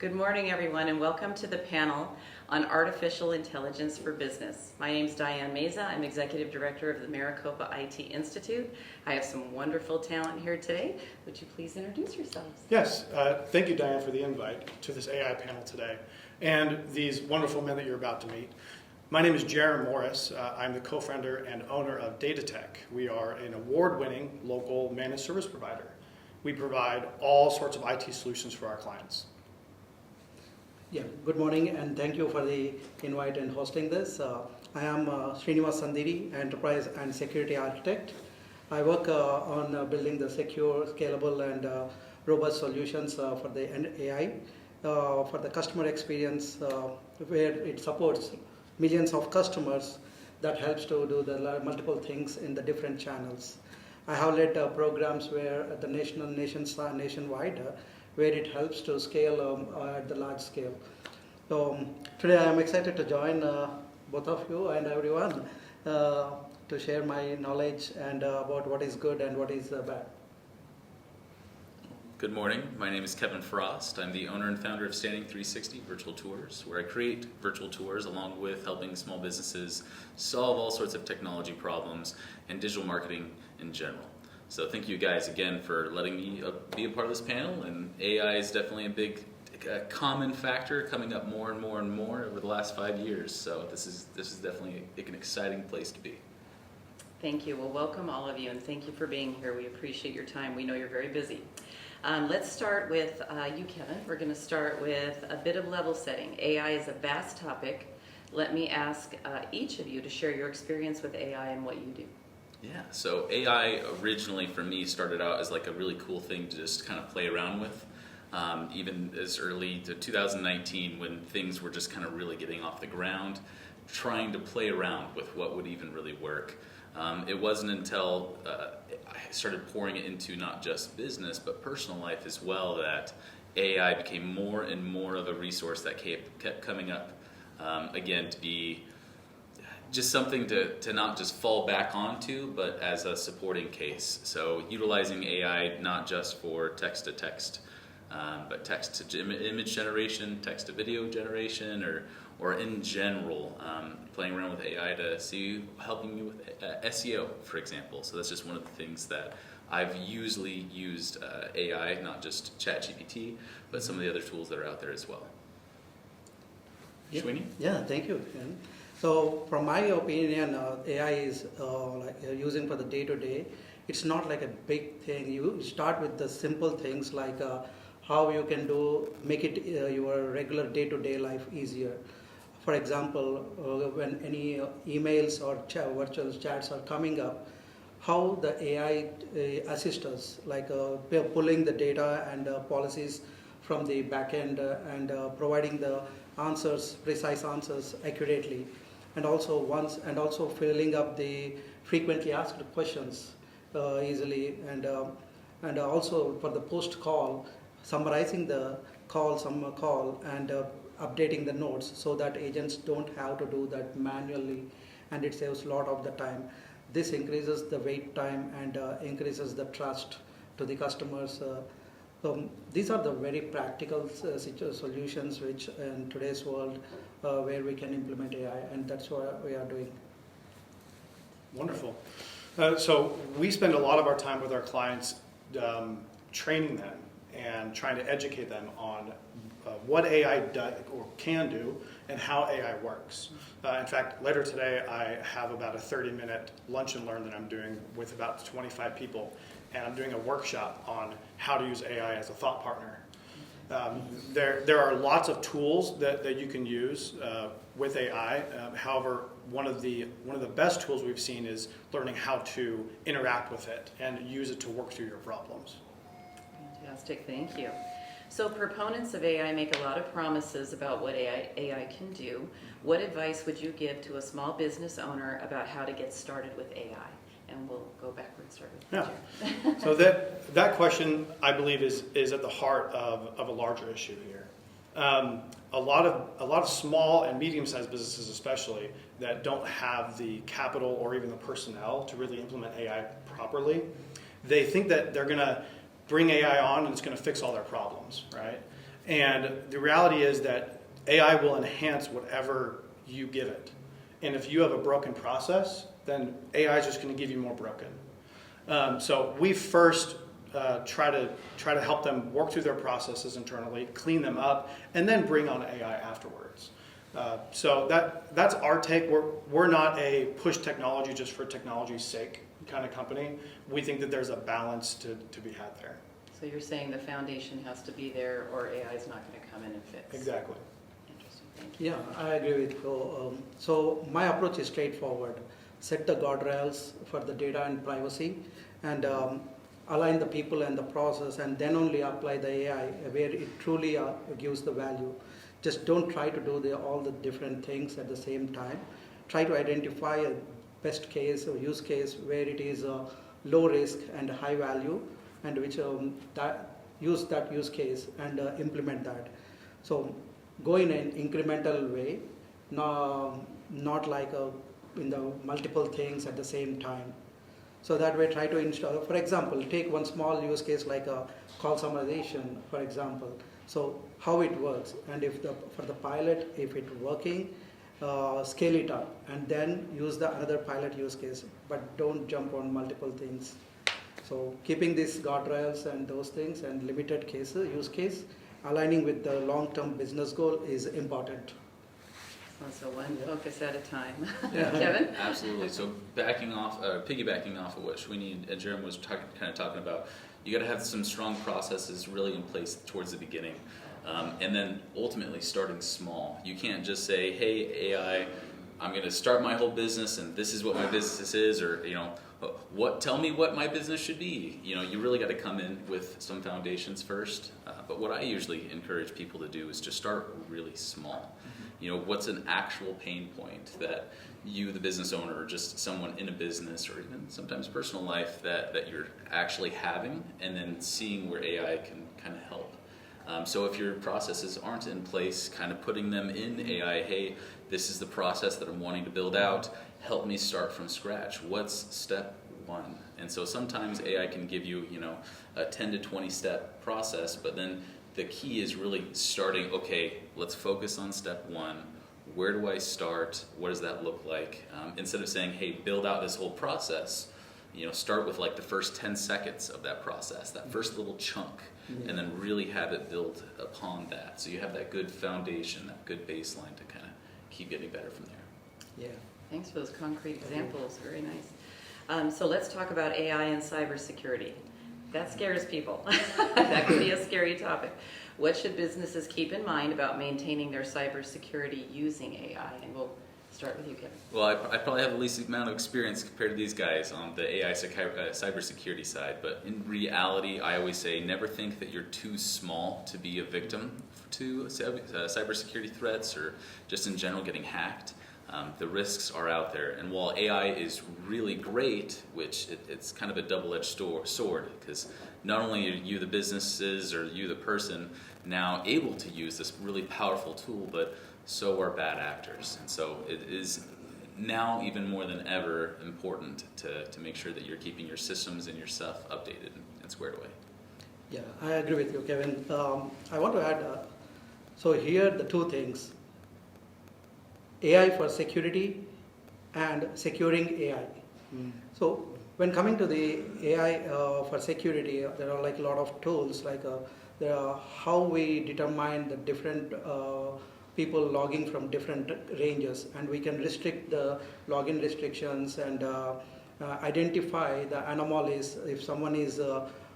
Good morning, everyone, and welcome to the panel on Artificial Intelligence for Business. My name is Diane Meza. I'm Executive Director of the Maricopa IT Institute. I have some wonderful talent here today. Would you please introduce yourselves? Yes, thank you, Diane, for the invite to this AI panel today and these wonderful men that you're about to meet. My name is Jerem Morris. I'm the co-founder and owner of DataTek. We are an award-winning local managed service provider. We provide all sorts of IT solutions for our clients. Yeah, good morning and thank you for the invite and hosting this. I am Srinivas Sandiri, Enterprise and Security Architect. I work on building the secure, scalable and robust solutions for the AI, for the customer experience where it supports millions of customers that helps to do the multiple things in the different channels. I have led programs where at the nationwide where it helps to scale at the large scale. So today I am excited to join both of you and everyone to share my knowledge and about what is good and what is bad. Good morning, my name is Kevin Frost. I'm the owner and founder of Standing 360 Virtual Tours, where I create virtual tours along with helping small businesses solve all sorts of technology problems and digital marketing in general. So thank you guys again for letting me be a part of this panel, and AI is definitely a big common factor coming up more and more and more over the last 5 years. So this is definitely an exciting place to be. Thank you. Well, welcome all of you, and thank you for being here. We appreciate your time. We know you're very busy. Let's start with you, Kevin. We're going to start with a bit of level setting. AI is a vast topic. Let me ask each of you to share your experience with AI and what you do. Yeah, so AI originally for me started out as like a really cool thing to just kind of play around with. Even as early to 2019 when things were just kind of really getting off the ground, trying to play around with what would even really work. It wasn't until I started pouring it into not just business but personal life as well that AI became more and more of a resource that kept coming up again to be just something to not just fall back onto, but as a supporting case. So utilizing AI not just for text-to-text, but text-to-image generation, text-to-video generation, or in general, playing around with AI to see helping me with SEO, for example. So that's just one of the things that I've usually used AI, not just ChatGPT, but some of the other tools that are out there as well. Yeah. Srini? Yeah, thank you. So from my opinion, AI is using for the day-to-day. It's not like a big thing. You start with the simple things like how you can make it your regular day-to-day life easier. For example, when any emails or virtual chats are coming up, how the AI assists us, like pulling the data and policies from the back end and providing the answers, precise answers accurately. And also filling up the frequently asked questions easily, and also for the post call, summarizing the call and updating the notes so that agents don't have to do that manually, and it saves a lot of the time. This increases the wait time and increases the trust to the customers. These are the very practical solutions which in today's world where we can implement AI, and that's what we are doing. Wonderful. So we spend a lot of our time with our clients training them and trying to educate them on what AI does or can do and how AI works. In fact, later today I have about a 30-minute lunch and learn that I'm doing with about 25 people, and I'm doing a workshop on how to use AI as a thought partner. There are lots of tools that you can use with AI. However, one of the best tools we've seen is learning how to interact with it and use it to work through your problems. Fantastic, thank you. So proponents of AI make a lot of promises about what AI can do. What advice would you give to a small business owner about how to get started with AI? And we'll go backwards, start with Yeah. So that question, I believe, is at the heart of a larger issue here. A lot of small and medium-sized businesses, especially, that don't have the capital or even the personnel to really implement AI properly, they think that they're going to bring AI on and it's going to fix all their problems, right? And the reality is that AI will enhance whatever you give it. And if you have a broken process, then AI is just going to give you more broken. So we first try to help them work through their processes internally, clean them up, and then bring on AI afterwards. So that's our take. We're not a push technology just for technology's sake kind of company. We think that there's a balance to be had there. So you're saying the foundation has to be there, or AI is not going to come in and fix? Exactly. Interesting. Thank you. Yeah, I agree with you. So my approach is straightforward. Set the guardrails for the data and privacy, and align the people and the process, and then only apply the AI where it truly gives the value. Just don't try to do all the different things at the same time. Try to identify a best case or use case where it is low risk and high value, and which use that use case and implement that. So go in an incremental way, not like in the multiple things at the same time. So that way try to install, for example, take one small use case like a call summarization, for example. So how it works, and if for the pilot, if it's working, scale it up, and then use the another pilot use case, but don't jump on multiple things. So keeping these guardrails and those things and limited use case, aligning with the long-term business goal is important. So one focus at a time. Yeah. Kevin? Absolutely. So piggybacking off of what Srini and Jerem was kind of talking about, you got to have some strong processes really in place towards the beginning, and then ultimately starting small. You can't just say, "Hey, AI, I'm going to start my whole business, and this is what my business is," or tell me what my business should be. You really got to come in with some foundations first. But what I usually encourage people to do is just start really small. What's an actual pain point that you, the business owner, or just someone in a business, or even sometimes personal life that you're actually having, and then seeing where AI can kind of help. So if your processes aren't in place, kind of putting them in AI, hey, this is the process that I'm wanting to build out, help me start from scratch. What's step one? And so sometimes AI can give you, a 10 to 20 step process, but then the key is really starting, okay, let's focus on step one. Where do I start? What does that look like? Instead of saying, hey, build out this whole process, start with like the first 10 seconds of that process, that first little chunk, and then really have it build upon that. So you have that good foundation, that good baseline to kind of keep getting better from there. Yeah. Thanks for those concrete examples. Very nice. So let's talk about AI and cybersecurity. That scares people. That could be a scary topic. What should businesses keep in mind about maintaining their cybersecurity using AI? And we'll start with you, Kevin. Well, I probably have the least amount of experience compared to these guys on the AI cybersecurity side, but in reality, I always say never think that you're too small to be a victim to cybersecurity threats or just in general getting hacked. The risks are out there, and while AI is really great, which it's kind of a double-edged sword, because not only are you the businesses or you the person now able to use this really powerful tool, but so are bad actors. And so it is now even more than ever important to make sure that you're keeping your systems and your stuff updated and squared away. Yeah, I agree with you, Kevin. I want to add, so here the two things. AI for security and securing AI. So when coming to the AI for security, there are like a lot of tools, like there are how we determine the different people logging from different ranges, and we can restrict the login restrictions and identify the anomalies if someone is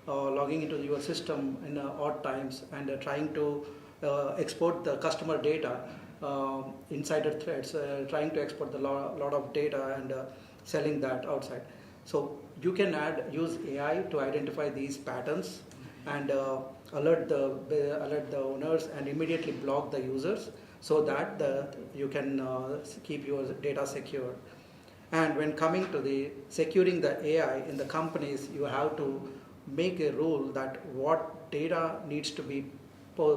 logging into your system in odd times and trying to export the customer data. Insider threats, trying to export the lot of data and selling that outside. So you can use AI to identify these patterns and alert the owners and immediately block the users so that you can keep your data secure. And when coming to the securing the AI in the companies, you have to make a rule that what data needs to be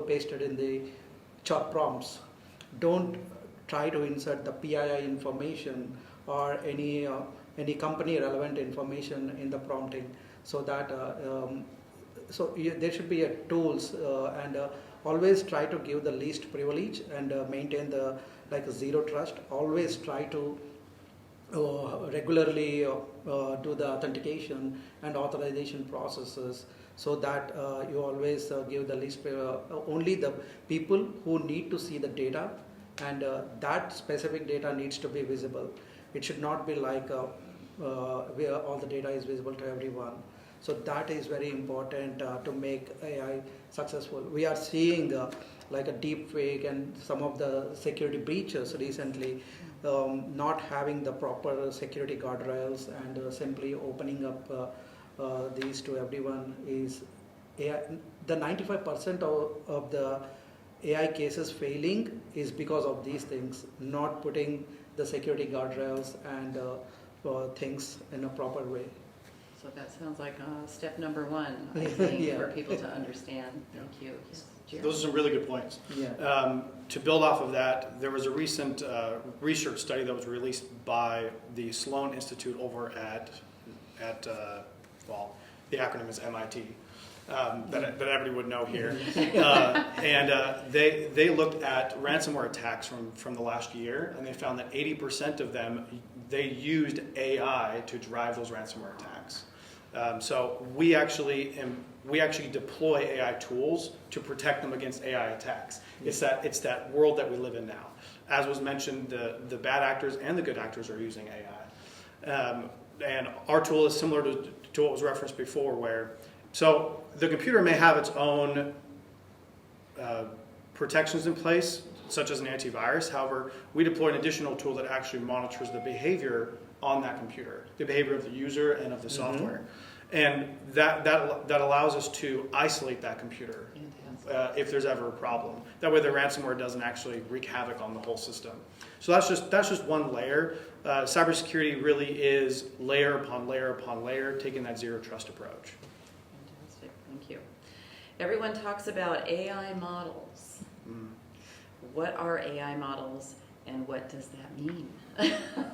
pasted in the prompts. Don't try to insert the PII information or any company relevant information in the prompting, so that there should be tools and always try to give the least privilege and maintain the zero trust. Always try to regularly do the authentication and authorization processes, so that you always give the least only the people who need to see the data, and that specific data needs to be visible. It should not be like where all the data is visible to everyone. So that is very important to make AI successful. We are seeing like a deep fake and some of the security breaches recently, not having the proper security guardrails and simply opening up these to everyone is AI. The 95% of the AI cases failing is because of these things, not putting the security guardrails and things in a proper way. So that sounds like step number one, I think, Yeah. for people to understand. Thank you. Yes, Jerem. Those are some really good points. Yeah. To build off of that, there was a recent research study that was released by the Sloan Institute over at well, the acronym is MIT, that everybody would know here. And they looked at ransomware attacks from the last year, and they found that 80% of them, they used AI to drive those ransomware attacks. So we actually deploy AI tools to protect them against AI attacks. It's that world that we live in now. As was mentioned, the bad actors and the good actors are using AI. And our tool is similar to what was referenced before, where so the computer may have its own protections in place, such as an antivirus. However, we deploy an additional tool that actually monitors the behavior on that computer, the behavior of the user and of the software. And that allows us to isolate that computer if there's ever a problem. That way the ransomware doesn't actually wreak havoc on the whole system. So that's just one layer. Cybersecurity really is layer upon layer upon layer, taking that zero trust approach. Fantastic. Thank you. Everyone talks about AI models. What are AI models, and what does that mean?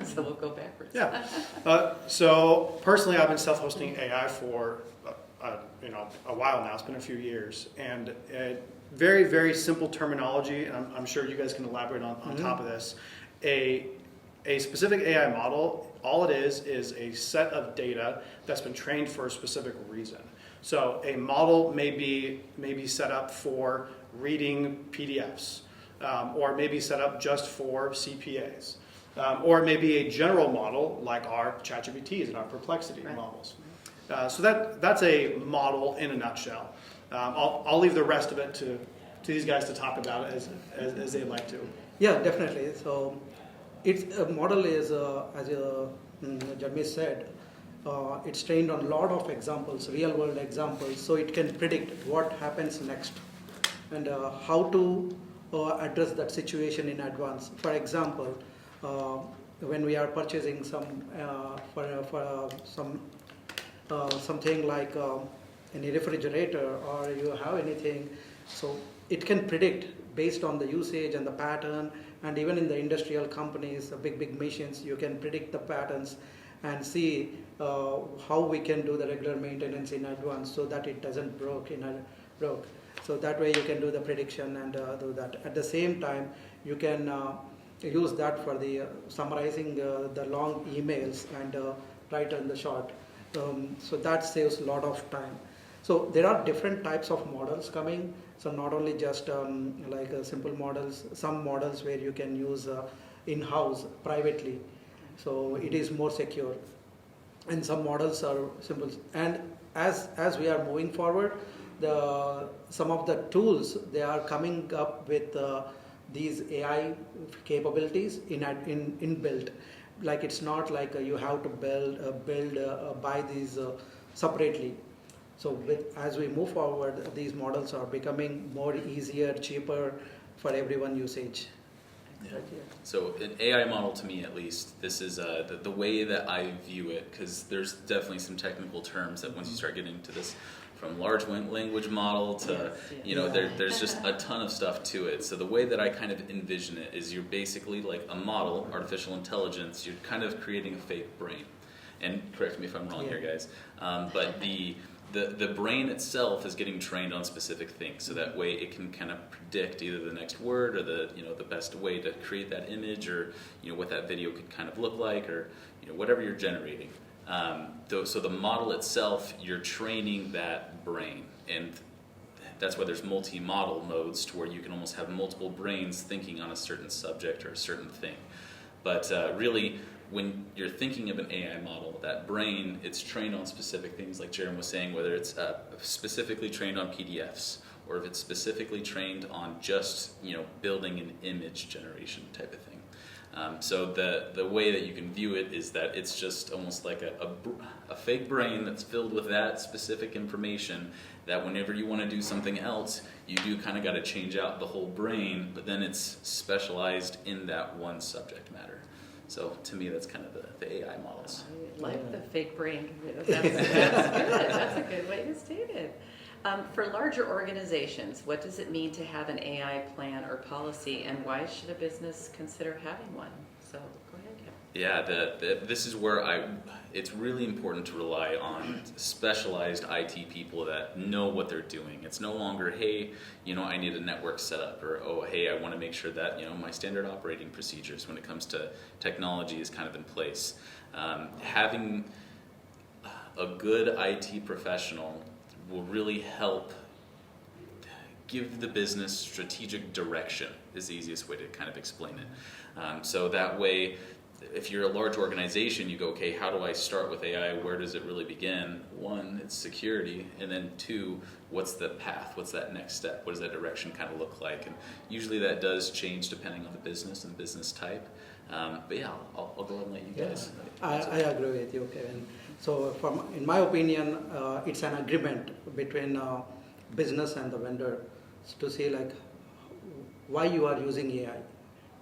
So we'll go backwards. Yeah. So personally, I've been self-hosting AI for a while now. It's been a few years, and very, very simple terminology. And I'm sure you guys can elaborate on top of this. A specific AI model, all it is a set of data that's been trained for a specific reason. So a model may be set up for reading PDFs, or maybe set up just for CPAs. Or it may be a general model like our ChatGPTs and our Perplexity models. So that's a model in a nutshell. I'll leave the rest of it to these guys to talk about it as they'd like to. Yeah, definitely. So a model is, as Jeremy said, it's trained on a lot of examples, real world examples, so it can predict what happens next and how to address that situation in advance. For example, when we are purchasing something like any refrigerator, or you have anything, so it can predict based on the usage and the pattern. And even in the industrial companies, the big machines, you can predict the patterns and see how we can do the regular maintenance in advance so that it doesn't broke. So that way you can do the prediction and do that. At the same time, you can use that for the summarizing the long emails and write in the short. So that saves a lot of time. So there are different types of models coming. So not only just simple models, some models where you can use in-house privately. So it is more secure. And some models are simple. And as we are moving forward, some of the tools, they are coming up with these AI capabilities inbuilt. Like it's not like you have to buy these separately. So as we move forward, these models are becoming more easier, cheaper for everyone usage. Yeah. So an AI model, to me at least, this is the way that I view it, because there's definitely some technical terms that once you start getting into this, from large language model to, there's just a ton of stuff to it. So the way that I kind of envision it is you're basically like a model, artificial intelligence, you're kind of creating a fake brain. And correct me if I'm wrong here, guys. But the brain itself is getting trained on specific things, so that way it can kind of predict either the next word or the best way to create that image, or what that video could kind of look like, or whatever you're generating. So the model itself, you're training that brain, and that's why there's multi-model modes, to where you can almost have multiple brains thinking on a certain subject or a certain thing. But really, when you're thinking of an AI model, that brain, it's trained on specific things, like Jerem was saying, whether it's specifically trained on PDFs, or if it's specifically trained on just building an image generation type of thing. So the way that you can view it is that it's just almost like a fake brain that's filled with that specific information, that whenever you want to do something else, you do kind of got to change out the whole brain, but then it's specialized in that one subject matter. So to me, that's kind of the AI models. I like the fake brain. That's good. That's a good way to state it. For larger organizations, what does it mean to have an AI plan or policy, and why should a business consider having one? So go ahead, Kevin. Yeah, this is where it's really important to rely on specialized IT people that know what they're doing. It's no longer, hey, I need a network set up, or, oh, hey, I want to make sure that, my standard operating procedures when it comes to technology is kind of in place. Having a good IT professional will really help give the business strategic direction, is the easiest way to kind of explain it. So that way, if you're a large organization, you go, okay, how do I start with AI? Where does it really begin? One, it's security. And then two, what's the path? What's that next step? What does that direction kind of look like? And usually that does change depending on the business and business type. But yeah, I'll go ahead and let you guys. I agree with you, Kevin. So in my opinion, it's an agreement between business and the vendor to say like why you are using AI,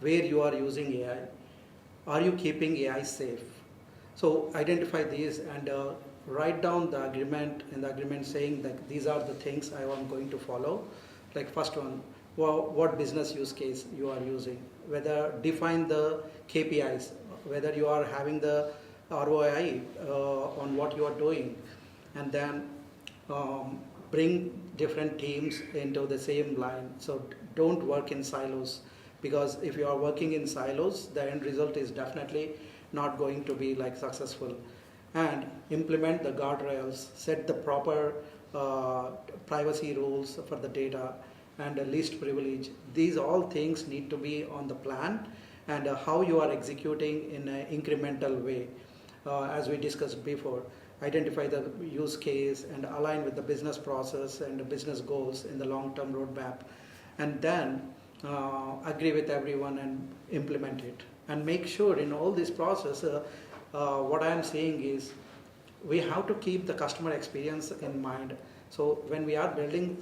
where you are using AI, are you keeping AI safe? So identify these and write down the agreement, in the agreement saying that these are the things I am going to follow. Like first one, what business use case you are using, whether define the KPIs, whether you are having the ROI on what you are doing, and then bring different teams into the same line. So don't work in silos, because if you are working in silos, the end result is definitely not going to be like successful. And implement the guardrails, set the proper privacy rules for the data, and a least privilege. These all things need to be on the plan, and how you are executing in an incremental way. As we discussed before, identify the use case and align with the business process and the business goals in the long-term roadmap, and then agree with everyone and implement it. And make sure in all this process, what I am saying is we have to keep the customer experience in mind. So when we are building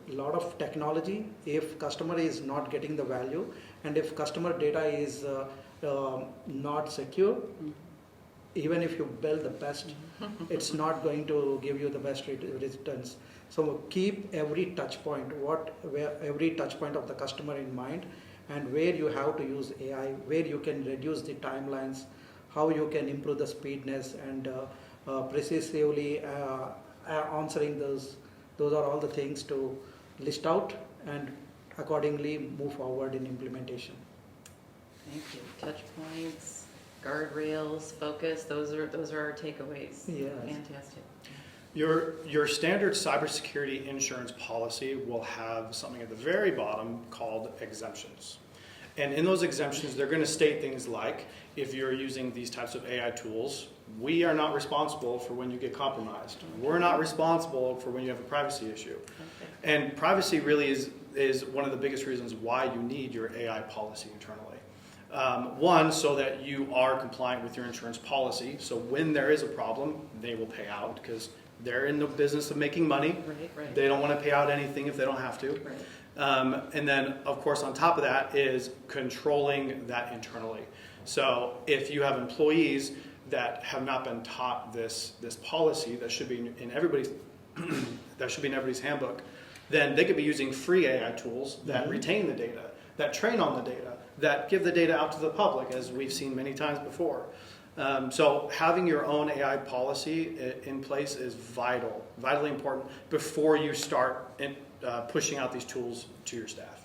a lot of technology, if customer is not getting the value, and if customer data is not secure, even if you build the best, it's not going to give you the best returns. So keep every touch point, every touch point of the customer in mind, and where you have to use AI, where you can reduce the timelines, how you can improve the speedness, and precisely answering those. Those are all the things to list out and accordingly move forward in implementation. Thank you. Touch points, guardrails, focus, those are our takeaways. Yes. Fantastic. Your standard cybersecurity insurance policy will have something at the very bottom called exemptions. And in those exemptions, they're going to state things like, if you're using these types of AI tools, we are not responsible for when you get compromised. We're not responsible for when you have a privacy issue. Okay. And privacy really is one of the biggest reasons why you need your AI policy internally. One, so that you are compliant with your insurance policy. So when there is a problem, they will pay out, because they're in the business of making money. Right. They don't want to pay out anything if they don't have to. Right. And then, of course, on top of that is controlling that internally. So if you have employees that have not been taught this policy that should be in everybody's handbook, then they could be using free AI tools that retain the data, that train on the data, that give the data out to the public, as we've seen many times before. So having your own AI policy in place is vitally important before you start pushing out these tools to your staff.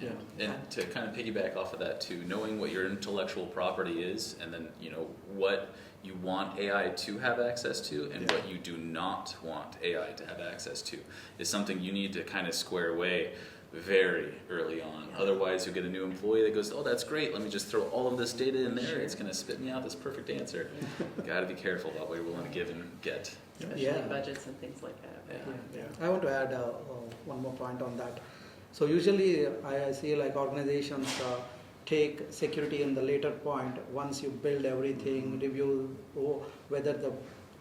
Yeah. And to kind of piggyback off of that too, knowing what your intellectual property is, and then what you want AI to have access to and what you do not want AI to have access to is something you need to kind of square away very early on. Otherwise, you'll get a new employee that goes, "Oh, that's great. Let me just throw all of this data in there. Sure. It's going to spit me out this perfect answer." Got to be careful about what you're willing to give and get. Especially budgets and things like that. I want to add one more point on that. So usually I see like organizations take security in the later point. Once you build everything, review whether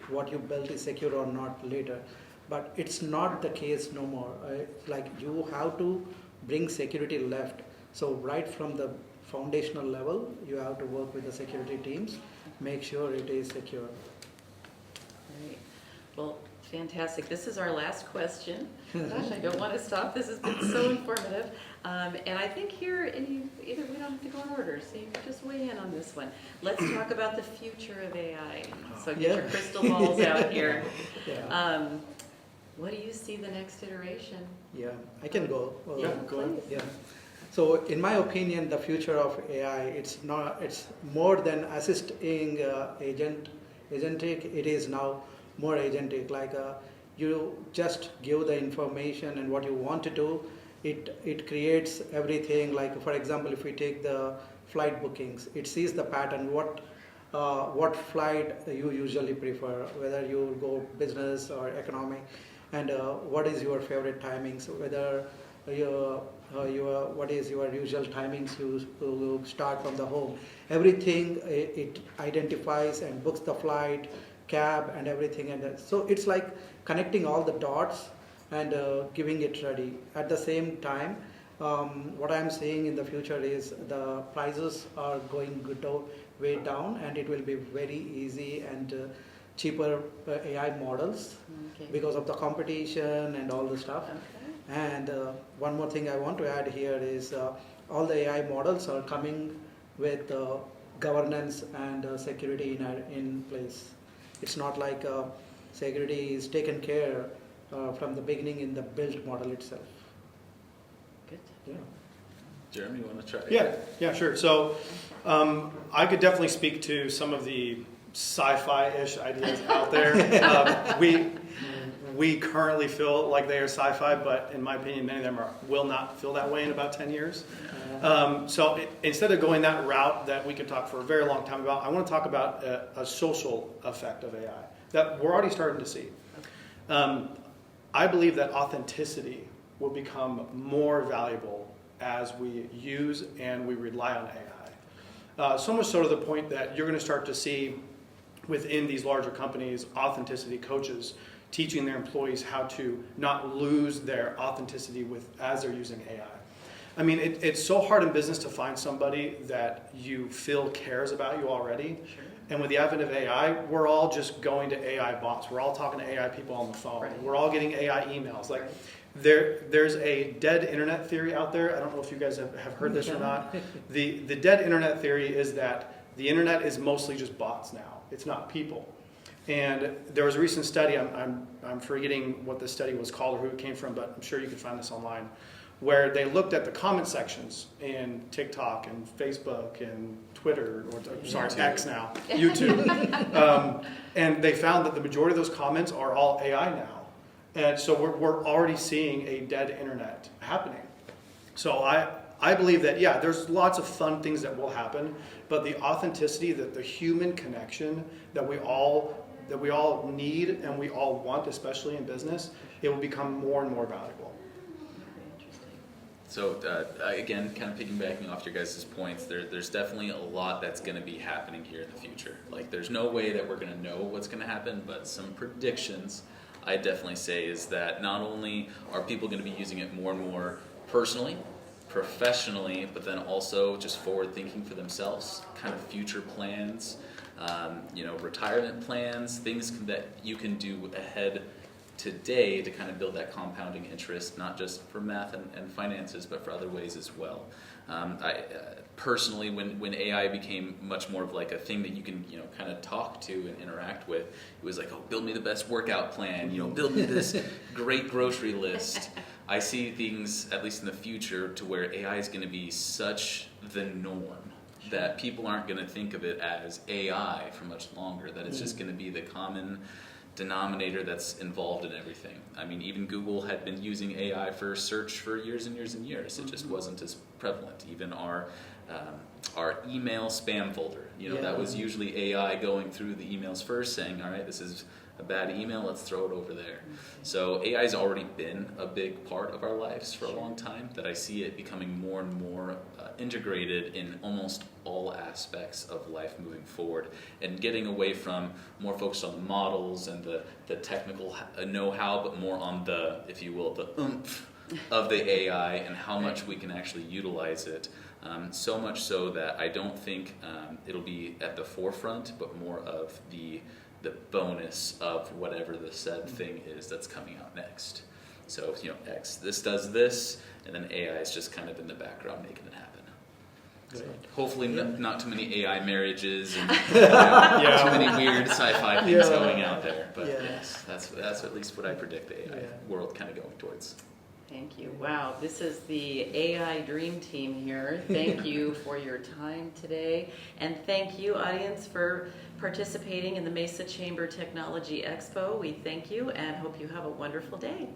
what you built is secure or not later. But it's not the case no more. Like you have to bring security left. So right from the foundational level, you have to work with the security teams, make sure it is secure. Great. Well, fantastic. This is our last question. Gosh, I don't want to stop. This has been so informative. And I think here, either we don't have to go in order, so you can just weigh in on this one. Let's talk about the future of AI. So get your crystal balls out here. What do you see the next iteration? Yeah, I can go. Go ahead. Yeah. So in my opinion, the future of AI, it's more than assisting agentic. It is now more agentic. Like you just give the information and what you want to do. It creates everything. Like for example, if we take the flight bookings, it sees the pattern. What flight you usually prefer, whether you go business or economy, and what is your favorite timings, whether what is your usual timings you start from the home. Everything it identifies and books the flight, cab and everything, and so it's like connecting all the dots and giving it ready. At the same time, what I'm seeing in the future is the prices are going way down, and it will be very easy and cheaper AI models because of the competition and all the stuff. And one more thing I want to add here is all the AI models are coming with governance and security in place. It's not like security is taken care from the beginning in the built model itself. Good. Yeah. Jeremy, you want to try? Yeah, sure. So I could definitely speak to some of the sci-fi-ish ideas out there. We currently feel like they are sci-fi, but in my opinion, many of them will not feel that way in about 10 years. So instead of going that route that we could talk for a very long time about, I want to talk about a social effect of AI that we're already starting to see. I believe that authenticity will become more valuable as we use and we rely on AI. So much so to the point that you're going to start to see within these larger companies authenticity coaches teaching their employees how to not lose their authenticity as they're using AI. I mean, it's so hard in business to find somebody that you feel cares about you already. Sure. And with the advent of AI, we're all just going to AI bots. We're all talking to AI people on the phone. Right. We're all getting AI emails. Like, there's a dead internet theory out there. I don't know if you guys have heard this or not. The dead internet theory is that the internet is mostly just bots now. It's not people. And there was a recent study, I'm forgetting what the study was called or who it came from, but I'm sure you can find this online, where they looked at the comment sections in TikTok and Facebook and Twitter, X now, YouTube. And they found that the majority of those comments are all AI now. And so we're already seeing a dead internet happening. So I believe that, there's lots of fun things that will happen, but the authenticity, the human connection that we all need and we all want, especially in business, it will become more and more valuable. So again, kind of piggybacking off your guys' points, there's definitely a lot that's going to be happening here in the future. Like, there's no way that we're going to know what's going to happen, but some predictions I definitely say is that not only are people going to be using it more and more personally, professionally, but then also just forward thinking for themselves, kind of future plans, retirement plans, things that you can do ahead today to kind of build that compounding interest, not just for math and finances, but for other ways as well. Personally, when AI became much more of like a thing that you can, kind of talk to and interact with, it was like, oh, build me the best workout plan, build me this great grocery list. I see things, at least in the future, to where AI is going to be such the norm that people aren't going to think of it as AI for much longer, that it's just going to be the common denominator that's involved in everything. I mean, even Google had been using AI for search for years and years and years. It just wasn't as prevalent. Even our email spam folder, that was usually AI going through the emails first, saying, all right, this is a bad email, let's throw it over there. So AI has already been a big part of our lives for a long time, that I see it becoming more and more integrated in almost all aspects of life moving forward, and getting away from more focused on the models and the technical know-how, but more on the, if you will, the oomph of the AI and how much we can actually utilize it. So much so that I don't think it'll be at the forefront, but more of the bonus of whatever the said thing is that's coming out next. So, this does this, and then AI is just kind of in the background making it happen. Great. So hopefully not too many AI marriages and too many weird sci-fi things going out there. But yes, that's at least what I predict the AI world kind of going towards. Thank you. Wow, this is the AI Dream Team here. Thank you for your time today. And thank you, audience, for participating in the Mesa Chamber Technology Expo. We thank you and hope you have a wonderful day.